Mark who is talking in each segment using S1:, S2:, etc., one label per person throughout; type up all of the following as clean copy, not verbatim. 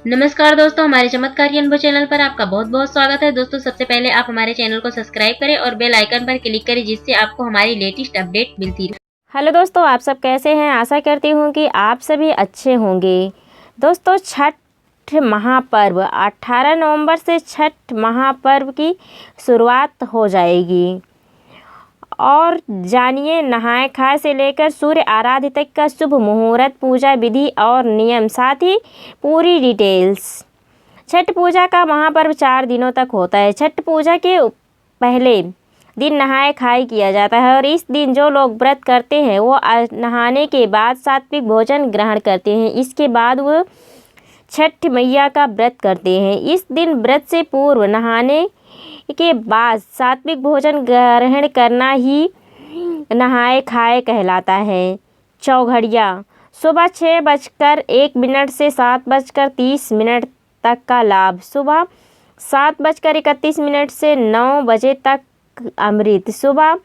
S1: नमस्कार दोस्तों, हमारे चमत्कारी अनुभव चैनल पर आपका बहुत बहुत स्वागत है। दोस्तों, सबसे पहले आप हमारे चैनल को सब्सक्राइब करें और बेल आइकन पर क्लिक करें, जिससे आपको हमारी लेटेस्ट अपडेट मिलती रहे।
S2: हेलो दोस्तों, आप सब कैसे हैं। आशा करती हूँ कि आप सभी अच्छे होंगे। दोस्तों, छठ महापर्व 18 नवंबर से छठ महापर्व की शुरुआत हो जाएगी और जानिए नहाय खाए से लेकर सूर्य आराध्य तक का शुभ मुहूर्त, पूजा विधि और नियम, साथ ही पूरी डिटेल्स। छठ पूजा का महापर्व 4 दिनों तक होता है। छठ पूजा के पहले दिन नहाय खाए किया जाता है और इस दिन जो लोग व्रत करते हैं वो नहाने के बाद सात्विक भोजन ग्रहण करते हैं। इसके बाद वो छठ मैया का व्रत करते हैं। इस दिन व्रत से पूर्व नहाने के बाद सात्विक भोजन ग्रहण करना ही नहाए खाए कहलाता है। चौघड़िया सुबह 6:01 से 7:30 तक का लाभ। सुबह 7:31 से 9 बजे तक अमृत। सुबह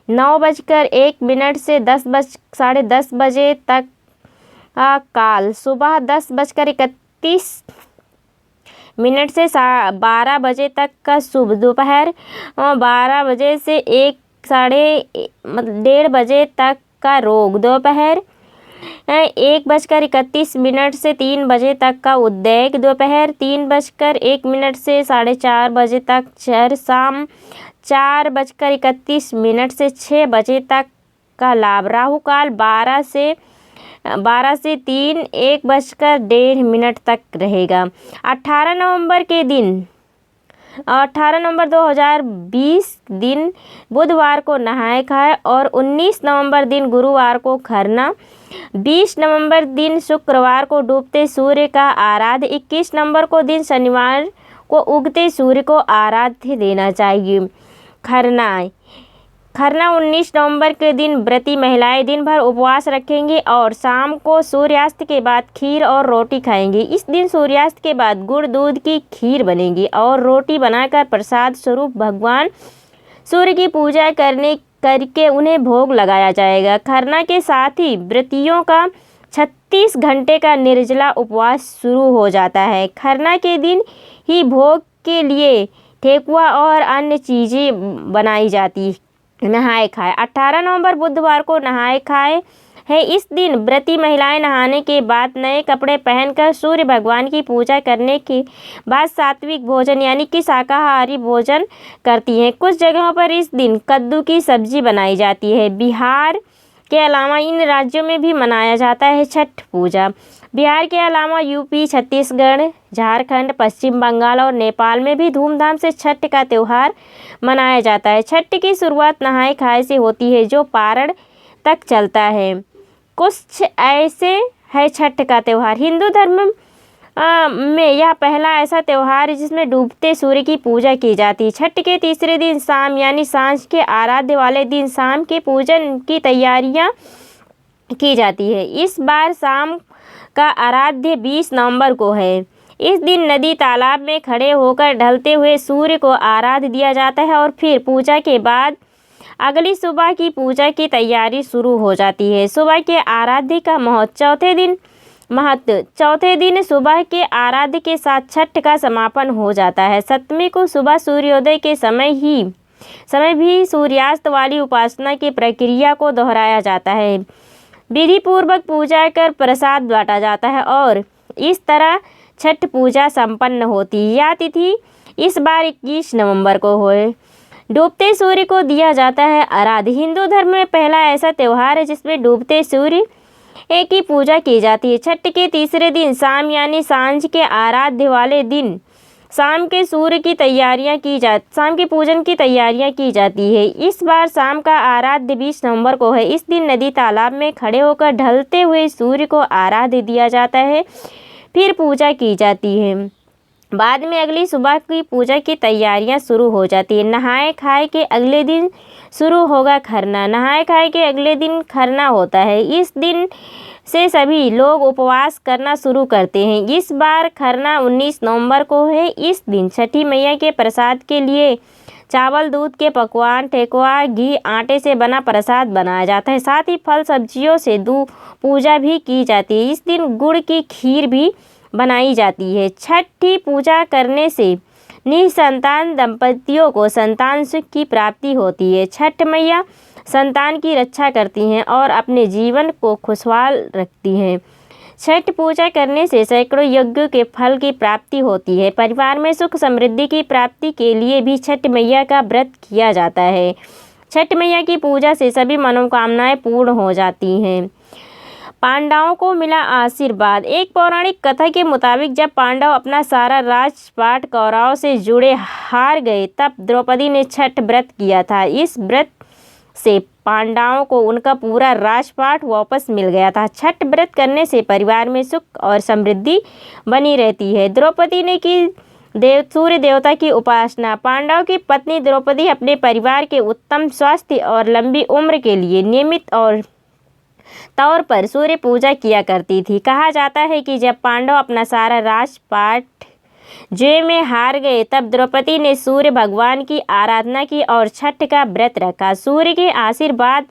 S2: 9:01 से 10:30 बजे तक काल। सुबह 10:31 से 12 बजे तक का शुभ। दोपहर 12 बजे से 1:30 बजे तक का रोग। दोपहर 1:31 से 3 बजे तक का उद्योग। दोपहर 3:01 से 4:30 बजे तक चर। शाम 4:31 से 6 बजे तक का लाभ। राहु काल 12 से 3 1:30 तक रहेगा। 18 नवंबर के दिन 18 नवंबर 2020 दिन बुधवार को नहाय खाए और 19 नवंबर दिन गुरुवार को खरना। 20 नवंबर दिन शुक्रवार को डूबते सूर्य का आराध्य। 21 नवंबर को दिन शनिवार को उगते सूर्य को आराध्य देना चाहिए। खरना 19 नवंबर के दिन व्रती महिलाएं दिन भर उपवास रखेंगी और शाम को सूर्यास्त के बाद खीर और रोटी खाएंगी। इस दिन सूर्यास्त के बाद गुड़ दूध की खीर बनेगी और रोटी बनाकर प्रसाद स्वरूप भगवान सूर्य की पूजा करके उन्हें भोग लगाया जाएगा। खरना के साथ ही व्रतियों का 36 घंटे का निर्जला उपवास शुरू हो जाता है। खरना के दिन ही भोग के लिए ठेकुआ और अन्य चीज़ें बनाई जाती। नहाय खाए 18 नवंबर बुधवार को नहाय खाए है। इस दिन व्रती महिलाएं नहाने के बाद नए कपड़े पहनकर सूर्य भगवान की पूजा करने के बाद सात्विक भोजन यानी कि शाकाहारी भोजन करती हैं। कुछ जगहों पर इस दिन कद्दू की सब्जी बनाई जाती है। बिहार के अलावा इन राज्यों में भी मनाया जाता है छठ पूजा। बिहार के अलावा यूपी, छत्तीसगढ़, झारखंड, पश्चिम बंगाल और नेपाल में भी धूमधाम से छठ का त्यौहार मनाया जाता है। छठ की शुरुआत नहाय खाए से होती है जो पारण तक चलता है। कुछ ऐसे है छठ का त्यौहार। हिंदू धर्म में यह पहला ऐसा त्यौहार है जिसमें डूबते सूर्य की पूजा की जाती है। छठ के तीसरे दिन शाम यानी सांझ के आराध्य वाले दिन शाम के पूजन की तैयारियां की जाती है। इस बार शाम का आराध्य 20 नवंबर को है। इस दिन नदी तालाब में खड़े होकर ढलते हुए सूर्य को आराध्य दिया जाता है और फिर पूजा के बाद अगली सुबह की पूजा की तैयारी शुरू हो जाती है। सुबह के आराध्य का चौथे दिन सुबह के आराध्य के साथ छठ का समापन हो जाता है। सप्तमी को सुबह सूर्योदय के समय भी सूर्यास्त वाली उपासना की प्रक्रिया को दोहराया जाता है। विधि पूर्वक पूजा कर प्रसाद बांटा जाता है और इस तरह छठ पूजा संपन्न होती है। यह तिथि इस बार 21 नवंबर को है। डूबते सूर्य को दिया जाता है आराध्य। हिंदू धर्म में पहला ऐसा त्यौहार है जिसमें डूबते सूर्य की पूजा की जाती है। छठ के तीसरे दिन शाम यानी सांझ के आराध्य वाले दिन शाम के पूजन की तैयारियां की जाती है। इस बार शाम का आराध्य 20 नवंबर को है। इस दिन नदी तालाब में खड़े होकर ढलते हुए सूर्य को आराध्य दिया जाता है, फिर पूजा की जाती है। बाद में अगली सुबह की पूजा की तैयारियां शुरू हो जाती है। नहाय खाए के अगले दिन शुरू होगा खरना। नहाय खाए के अगले दिन खरना होता है। इस दिन से सभी लोग उपवास करना शुरू करते हैं। इस बार खरना 19 नवंबर को है। इस दिन छठी मैया के प्रसाद के लिए चावल, दूध के पकवान, ठेकुआ, घी, आटे से बना प्रसाद बनाया जाता है। साथ ही फल सब्जियों से पूजा भी की जाती है। इस दिन गुड़ की खीर भी बनाई जाती है। छठी पूजा करने से निसंतान दंपतियों को संतान सुख की प्राप्ति होती है। छठ मैया संतान की रक्षा करती हैं और अपने जीवन को खुशहाल रखती हैं। छठ पूजा करने से सैकड़ों यज्ञों के फल की प्राप्ति होती है। परिवार में सुख समृद्धि की प्राप्ति के लिए भी छठ मैया का व्रत किया जाता है। छठ मैया की पूजा से सभी मनोकामनाएं पूर्ण हो जाती हैं। पांडवों को मिला आशीर्वाद। एक पौराणिक कथा के मुताबिक जब पांडव अपना सारा राजपाट कौरवों से जुड़े हार गए तब द्रौपदी ने छठ व्रत किया था। इस व्रत से पांडवों को उनका पूरा राजपाट वापस मिल गया था। छठ व्रत करने से परिवार में सुख और समृद्धि बनी रहती है। द्रौपदी ने की सूर्य देवता की उपासना। पांडव की पत्नी द्रौपदी अपने परिवार के उत्तम स्वास्थ्य और लंबी उम्र के लिए नियमित और तौर पर सूर्य पूजा किया करती थी। कहा जाता है कि जब पांडव अपना सारा राजपाट जुए में हार गए तब द्रौपदी ने सूर्य भगवान की आराधना की और छठ का व्रत रखा। सूर्य के आशीर्वाद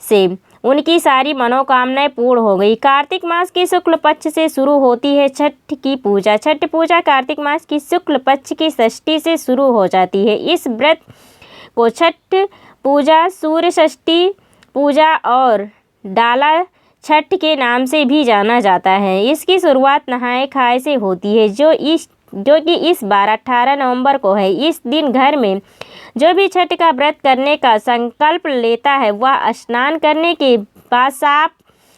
S2: से उनकी सारी मनोकामनाएं पूर्ण हो गई। कार्तिक मास के शुक्ल पक्ष से शुरू होती है छठ की पूजा। छठ पूजा कार्तिक मास की शुक्ल पक्ष की षष्ठी से शुरू हो जाती है। इस व्रत को छठ पूजा, सूर्य षष्ठी पूजा और डाला छठ के नाम से भी जाना जाता है। इसकी शुरुआत नहाए खाए से होती है जो कि इस बार 18 नवंबर को है। इस दिन घर में जो भी छठ का व्रत करने का संकल्प लेता है वह स्नान करने के बाद साफ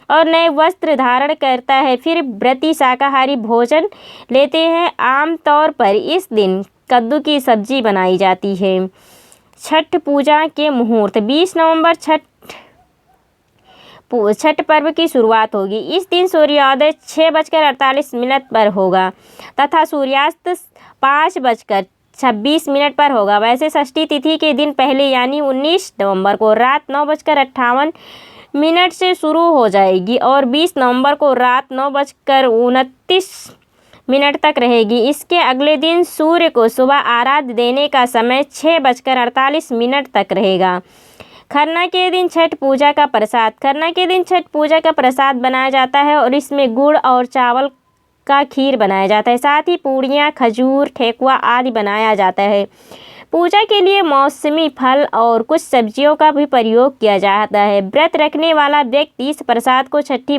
S2: और नए वस्त्र धारण करता है। फिर व्रती शाकाहारी भोजन लेते हैं। आमतौर पर इस दिन कद्दू की सब्जी बनाई जाती है। छठ पूजा के मुहूर्त 20 नवंबर छठ पर्व की शुरुआत होगी। इस दिन सूर्योदय 6:48 पर होगा तथा सूर्यास्त 5:26 पर होगा। वैसे षष्ठी तिथि के दिन पहले यानी 19 नवंबर को रात 9:58 से शुरू हो जाएगी और 20 नवंबर को रात 9:29 तक रहेगी। इसके अगले दिन सूर्य को सुबह आराध्य देने का समय 6:48 तक रहेगा। खरना के दिन छठ पूजा का प्रसाद। खरना के दिन छठ पूजा का प्रसाद बनाया जाता है और इसमें गुड़ और चावल का खीर बनाया जाता है। साथ ही पूड़ियाँ, खजूर, ठेकुआ आदि बनाया जाता है। पूजा के लिए मौसमी फल और कुछ सब्जियों का भी प्रयोग किया जाता है। व्रत रखने वाला व्यक्ति इस प्रसाद को छठी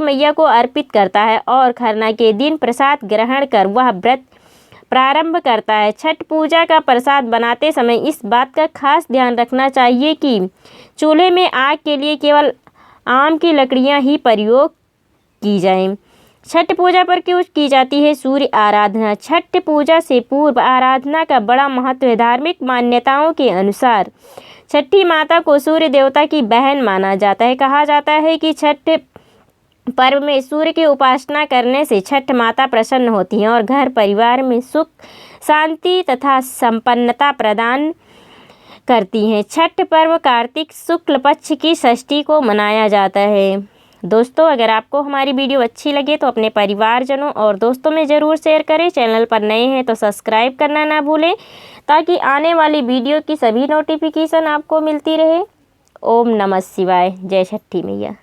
S2: मैया को अर्पित करता है और खरना के दिन प्रसाद ग्रहण कर वह व्रत प्रारंभ करता है। छठ पूजा का प्रसाद बनाते समय इस बात का खास ध्यान रखना चाहिए कि चूल्हे में आग के लिए केवल आम की लकड़ियां ही प्रयोग की जाएं। छठ पूजा पर क्यों की जाती है सूर्य आराधना। छठ पूजा से पूर्व आराधना का बड़ा महत्व है। धार्मिक मान्यताओं के अनुसार छठी माता को सूर्य देवता की बहन माना जाता है। कहा जाता है कि छठ पर्व में सूर्य की उपासना करने से छठ माता प्रसन्न होती हैं और घर परिवार में सुख, शांति तथा संपन्नता प्रदान करती हैं। छठ पर्व कार्तिक शुक्ल पक्ष की षष्ठी को मनाया जाता है। दोस्तों, अगर आपको हमारी वीडियो अच्छी लगे तो अपने परिवारजनों और दोस्तों में ज़रूर शेयर करें। चैनल पर नए हैं तो सब्सक्राइब करना ना भूलें ताकि आने वाली वीडियो की सभी नोटिफिकेशन आपको मिलती रहे। ओम नमः शिवाय। जय छठी मैया।